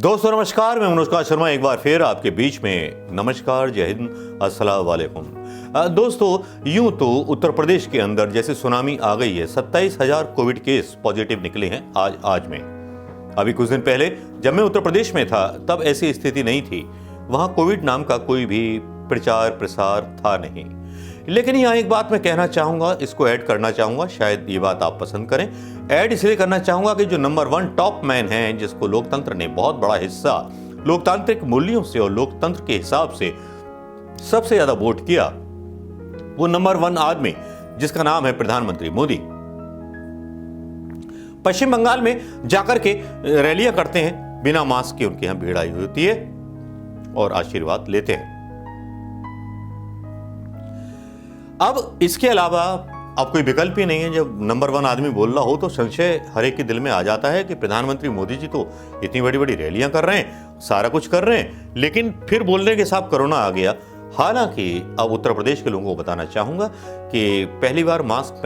दोस्तों नमस्कार, मैं मनोज कुमार शर्मा एक बार फिर आपके बीच में। नमस्कार, जय हिंद, अस्सलाम वालेकुम। दोस्तों यूं तो उत्तर प्रदेश के अंदर जैसे सुनामी आ गई है, 27,000 कोविड केस पॉजिटिव निकले हैं आज में। अभी कुछ दिन पहले जब मैं उत्तर प्रदेश में था तब ऐसी स्थिति नहीं थी, वहां कोविड नाम का कोई भी प्रचार प्रसार था नहीं। लेकिन यहाँ एक बात मैं कहना चाहूंगा, इसको ऐड करना चाहूंगा, शायद ये बात आप पसंद करें। ऐड इसलिए करना चाहूंगा कि जो नंबर 1 टॉप मैन हैं, जिसको लोकतंत्र ने बहुत बड़ा हिस्सा लोकतांत्रिक मूल्यों से और लोकतंत्र के हिसाब से सबसे ज्यादा वोट किया, वो नंबर 1 आदमी जिसका नाम है प्रधानमंत्री मोदी, पश्चिम बंगाल में जाकर के रैलियां करते हैं, बिना मास्क के उनके यहां भीड़ आई हुई होती है और आशीर्वाद लेते हैं। अब इसके अलावा अब कोई विकल्प ही नहीं है। जब नंबर 1 आदमी बोल रहा हो तो संशय हर एक के दिल में आ जाता है कि प्रधानमंत्री मोदी जी तो इतनी बड़ी बड़ी रैलियां कर रहे हैं, सारा कुछ कर रहे हैं, लेकिन फिर बोलने के साथ कोरोना आ गया। हालांकि अब उत्तर प्रदेश के लोगों को बताना चाहूंगा कि पहली बार मास्क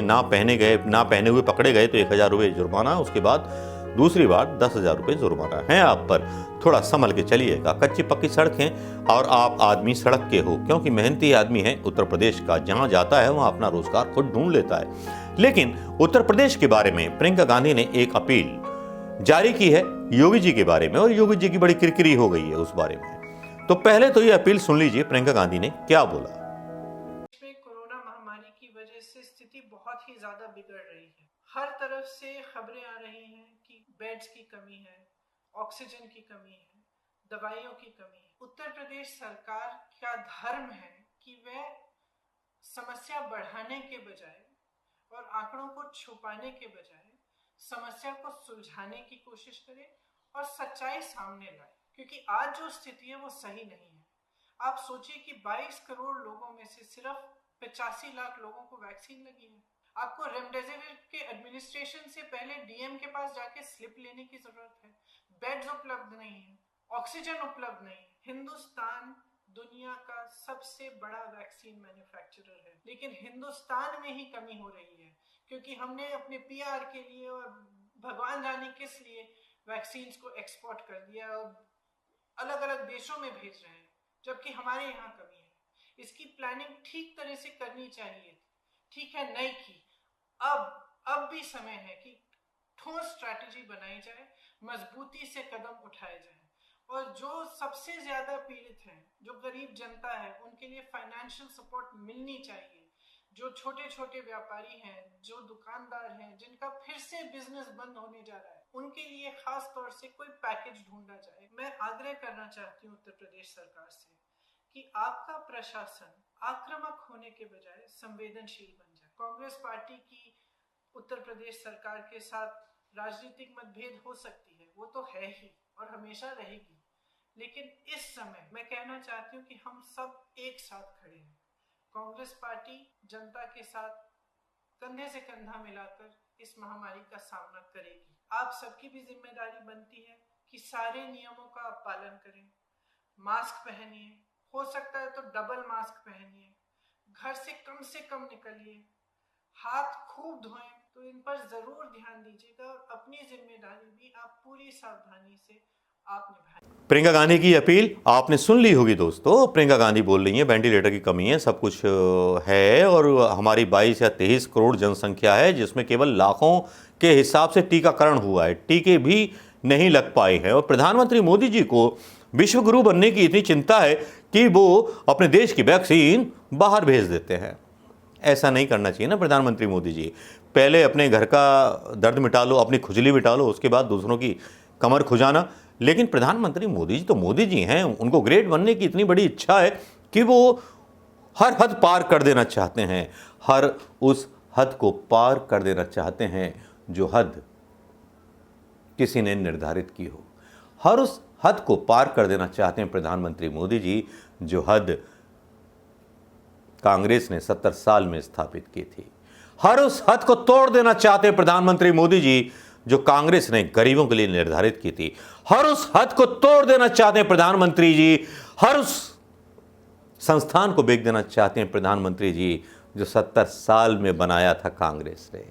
ना पहने हुए पकड़े गए तो 1,000 रुपये जुर्माना, उसके बाद दूसरी बार 10,000 रुपये जुर्माना है आप पर। थोड़ा संभल के चलिएगा, कच्ची पक्की सड़क है और आप आदमी सड़क के हो, क्योंकि मेहनती आदमी है उत्तर प्रदेश का, जहां जाता है वहां अपना रोजगार खुद ढूंढ लेता है। लेकिन उत्तर प्रदेश के बारे में प्रियंका गांधी ने एक अपील जारी की है योगी जी के बारे में, और योगी जी की बड़ी किरकिरी हो गई है उस बारे में। तो पहले तो ये अपील सुन लीजिए प्रियंका गांधी ने क्या बोला। कोरोना महामारी की वजह से स्थिति बहुत ही ज्यादा बिगड़ रही है। हर तरफ से खबरें आ रही हैं कि बेड्स की कमी है, ऑक्सीजन की कमी है, दवाइयों की कमी है। उत्तर प्रदेश सरकार का धर्म है कि वह समस्या बढ़ाने के बजाय और आंकड़ों को छुपाने के बजाय समस्या को सुलझाने की कोशिश करे और सच्चाई सामने लाए, क्योंकि आज जो स्थिति है वो सही नहीं है। आप सोचिए कि 22 करोड़ लोगों में से सिर्फ 85 लाख लोगों को वैक्सीन लगी है। आपको रेमडेसिविर के एडमिनिस्ट्रेशन से पहले डीएम के पास जाके स्लिप लेने की जरूरत है। बेड्स उपलब्ध नहीं है, ऑक्सीजन उपलब्ध नहीं है। हिंदुस्तान दुनिया का सबसे बड़ा वैक्सीन मैन्युफैक्चरर है, लेकिन हिंदुस्तान में ही कमी हो रही है, क्योंकि हमने अपने पीआर के लिए और भगवान जाने किस लिए वैक्सीन को एक्सपोर्ट कर दिया और अलग अलग देशों में भेज रहे हैं, जबकि हमारे यहाँ कमी है। इसकी प्लानिंग ठीक तरह से करनी चाहिए थी, ठीक है नहीं की। अब भी समय है कि ठोस स्ट्रैटेजी बनाई जाए, मजबूती से कदम उठाए जाए, और जो सबसे ज्यादा पीड़ित हैं, जो गरीब जनता है, उनके लिए फाइनेंशियल सपोर्ट मिलनी चाहिए। जो छोटे छोटे व्यापारी हैं, जो दुकानदार हैं, जिनका फिर से बिजनेस बंद होने जा रहा है, उनके लिए खास तौर से कोई पैकेज ढूंढा जाए। मैं आग्रह करना चाहती हूँ उत्तर प्रदेश सरकार से कि आपका प्रशासन आक्रामक होने के बजाय संवेदनशील बन जाए। कांग्रेस पार्टी की उत्तर प्रदेश सरकार के साथ राजनीतिक मतभेद हो सकती है, वो तो है ही और हमेशा रहेगी, लेकिन इस समय मैं कहना चाहती हूँ कि हम सब एक साथ खड़े हैं। कांग्रेस पार्टी जनता के साथ कंधे से कंधा मिलाकर इस महामारी का सामना करेगी। आप सबकी भी जिम्मेदारी बनती है कि सारे नियमों का आप पालन करें। मास्क पहनिए, हो सकता है तो डबल मास्क पहनिए, घर से कम निकलिए, हाथ खूब धोएं। तो इन पर जरूर ध्यान दीजिएगा और अपनी जिम्मेदारी भी आप पूरी सावधानी से आप निभाएं। प्रियंका गांधी की अपील आपने सुन ली होगी दोस्तों। प्रियंका गांधी बोल रही है वेंटिलेटर की कमी है, सब कुछ है, और हमारी 22 या 23 करोड़ जनसंख्या है, जिसमें केवल लाखों के हिसाब से टीकाकरण हुआ है, टीके भी नहीं लग पाए हैं। और प्रधानमंत्री मोदी जी को विश्व गुरु बनने की इतनी चिंता है कि वो अपने देश की वैक्सीन बाहर भेज देते हैं। ऐसा नहीं करना चाहिए ना प्रधानमंत्री मोदी जी। पहले अपने घर का दर्द मिटा लो, अपनी खुजली मिटा लो, उसके बाद दूसरों की कमर खुजाना। लेकिन प्रधानमंत्री मोदी जी तो मोदी जी हैं, उनको ग्रेट बनने की इतनी बड़ी इच्छा है कि वो हर हद पार कर देना चाहते हैं, हर उस हद को पार कर देना चाहते हैं जो हद किसी ने निर्धारित की हो। हर उस हद को पार कर देना चाहते हैं प्रधानमंत्री मोदी जी, जो हद कांग्रेस ने 70 साल में स्थापित की थी। हर उस हद को तोड़ देना चाहते हैं प्रधानमंत्री मोदी जी, जो कांग्रेस ने गरीबों के लिए निर्धारित की थी। हर उस हद को तोड़ देना चाहते हैं प्रधानमंत्री जी, हर उस संस्थान को बेच देना चाहते हैं प्रधानमंत्री जी, जो 70 साल में बनाया था कांग्रेस ने।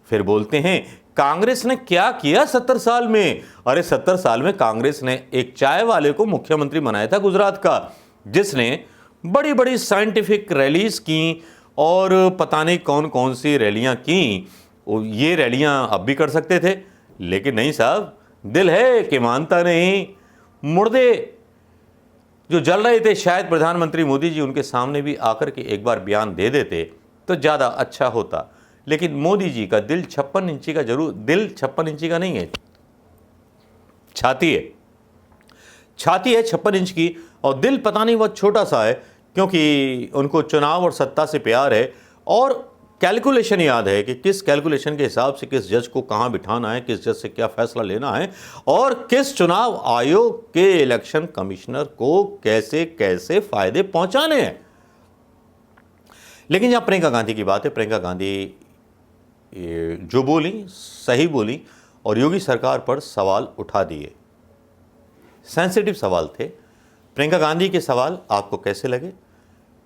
फिर बोलते हैं कांग्रेस ने क्या किया 70 साल में? अरे 70 साल में कांग्रेस ने एक चाय वाले को मुख्यमंत्री बनाया था गुजरात का, जिसने बड़ी बड़ी साइंटिफिक रैलीज की और पता नहीं कौन कौन सी रैलियां की। ये रैलियां अब भी कर सकते थे, लेकिन नहीं साहब, दिल है कि मानता नहीं। मुर्दे जो जल रहे थे, शायद प्रधानमंत्री मोदी जी उनके सामने भी आकर के एक बार बयान दे देते तो ज़्यादा अच्छा होता। लेकिन मोदी जी का दिल 56 इंची का जरूर, दिल 56 इंची का नहीं है, छाती है, छाती है 56 इंच की, और दिल पता नहीं बहुत छोटा सा है, क्योंकि उनको चुनाव और सत्ता से प्यार है और कैलकुलेशन याद है कि किस कैलकुलेशन के हिसाब से किस जज को कहां बिठाना है, किस जज से क्या फैसला लेना है, और किस चुनाव आयोग के इलेक्शन कमिश्नर को कैसे कैसे फायदे पहुंचाने हैं। लेकिन जहां प्रियंका गांधी की बात है, प्रियंका गांधी जो बोली सही बोली और योगी सरकार पर सवाल उठा दिए। सेंसिटिव सवाल थे। प्रियंका गांधी के सवाल आपको कैसे लगे,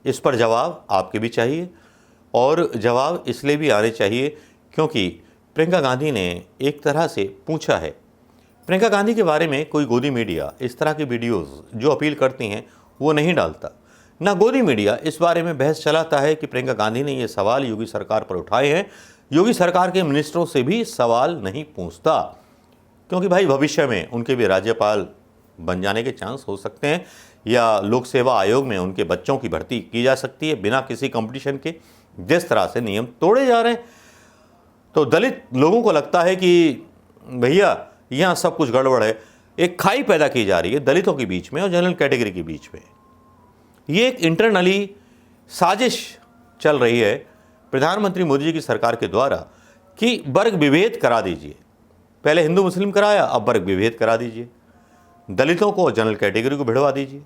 इस पर जवाब आपके भी चाहिए, और जवाब इसलिए भी आने चाहिए क्योंकि प्रियंका गांधी ने एक तरह से पूछा है। प्रियंका गांधी के बारे में कोई गोदी मीडिया इस तरह की वीडियोस जो अपील करती हैं वो नहीं डालता, ना गोदी मीडिया इस बारे में बहस चलाता है कि प्रियंका गांधी ने ये सवाल योगी सरकार पर उठाए हैं। योगी सरकार के मिनिस्टरों से भी सवाल नहीं पूछता, क्योंकि भाई भविष्य में उनके भी राज्यपाल बन जाने के चांस हो सकते हैं, या लोक सेवा आयोग में उनके बच्चों की भर्ती की जा सकती है बिना किसी कंपटीशन के, जिस तरह से नियम तोड़े जा रहे हैं। तो दलित लोगों को लगता है कि भैया यहाँ सब कुछ गड़बड़ है, एक खाई पैदा की जा रही है दलितों के बीच में और जनरल कैटेगरी के बीच में। ये एक इंटरनली साजिश चल रही है प्रधानमंत्री मोदी जी की सरकार के द्वारा कि वर्ग विभेद करा दीजिए। पहले हिंदू मुस्लिम कराया, अब वर्ग विभेद करा दीजिए, दलितों को जनरल कैटेगरी को भिड़वा दीजिए,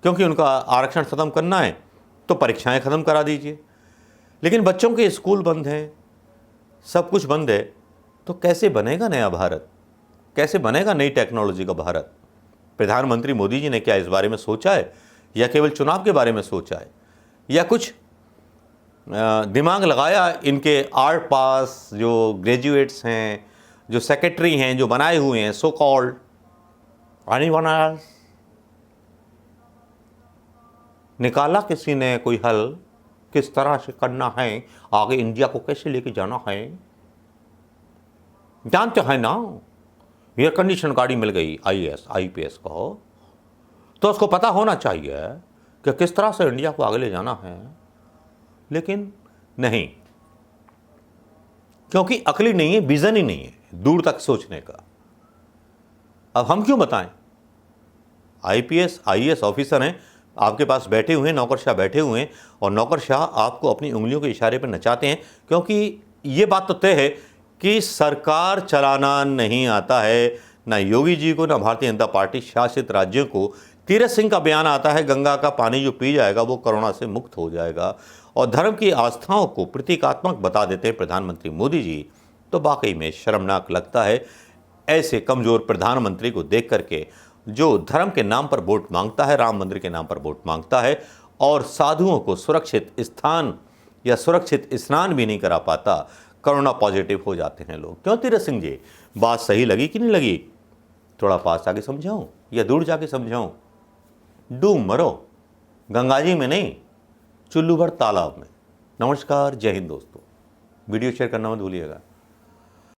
क्योंकि उनका आरक्षण ख़त्म करना है तो परीक्षाएं ख़त्म करा दीजिए। लेकिन बच्चों के स्कूल बंद हैं, सब कुछ बंद है, तो कैसे बनेगा नया भारत, कैसे बनेगा नई टेक्नोलॉजी का भारत? प्रधानमंत्री मोदी जी ने क्या इस बारे में सोचा है, या केवल चुनाव के बारे में सोचा है, या कुछ दिमाग लगाया इनके आर्ट पास जो ग्रेजुएट्स हैं, जो सेक्रेटरी हैं, जो बनाए हुए हैं सो कॉल्ड, निकाला किसी ने कोई हल, किस तरह से करना है, आगे इंडिया को कैसे लेके जाना है? जानते हैं ना, एयर कंडीशन गाड़ी मिल गई IAS IPS को, तो उसको पता होना चाहिए कि किस तरह से इंडिया को आगे ले जाना है। लेकिन नहीं, क्योंकि अकल नहीं है, विजन ही नहीं है दूर तक सोचने का। अब हम क्यों बताएं? IPS IAS ऑफिसर हैं, आपके पास बैठे हुए हैं, नौकरशाह बैठे हुए हैं, और नौकरशाह आपको अपनी उंगलियों के इशारे पर नचाते हैं, क्योंकि ये बात तो तय है कि सरकार चलाना नहीं आता है ना योगी जी को, ना भारतीय जनता पार्टी शासित राज्यों को। तीरथ सिंह का बयान आता है, गंगा का पानी जो पी जाएगा वो कोरोना से मुक्त हो जाएगा, और धर्म की आस्थाओं को प्रतीकात्मक बता देते हैं प्रधानमंत्री मोदी जी। तो वाकई में शर्मनाक लगता है ऐसे कमज़ोर प्रधानमंत्री को देख करके, जो धर्म के नाम पर वोट मांगता है, राम मंदिर के नाम पर वोट मांगता है, और साधुओं को सुरक्षित स्थान या सुरक्षित स्नान भी नहीं करा पाता। कोरोना पॉजिटिव हो जाते हैं लोग। क्यों तीरथ सिंह जी, बात सही लगी कि नहीं लगी? थोड़ा पास आके समझाऊं या दूर जाके समझाऊं? डूब मरो, गंगा जी में नहीं, चुल्लू भर तालाब में। नमस्कार, जय हिंद दोस्तों। वीडियो शेयर करना मत भूलिएगा।